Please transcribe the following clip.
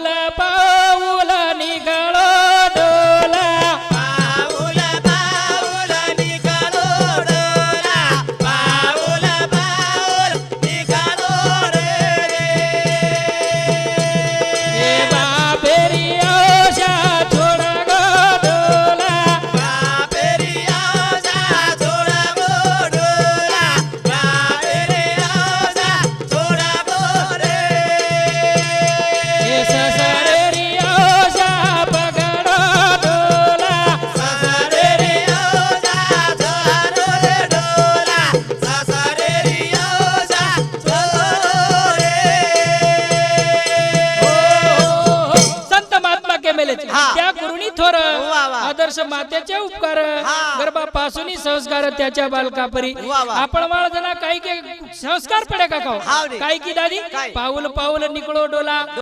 पाऊल निघालो डोला पाऊल पाऊल निघालो डोला पाऊल पाऊल निघालो रे ए बापेरी औषा छोडा गो डोला बापेरी औषा छोडा गो डोला बापेरी औषा छोडा गो रे ए ससरेरी औषा पकडो डोला ससरेरी औषा छोडो रे डोला ससरेरी औषा छोडो रे संत महात्मा के मेले हा. त्या गुरुनी थोर वा वा. आदर्श मातेचे उपकार हा. गर्भापासून संस्कार त्याच्या बालकापरी वा वा. आपण बाळजना काही के संस्कार पडे का हाव रे. काही की दादी काय? पाऊल पाऊल निकळो डोला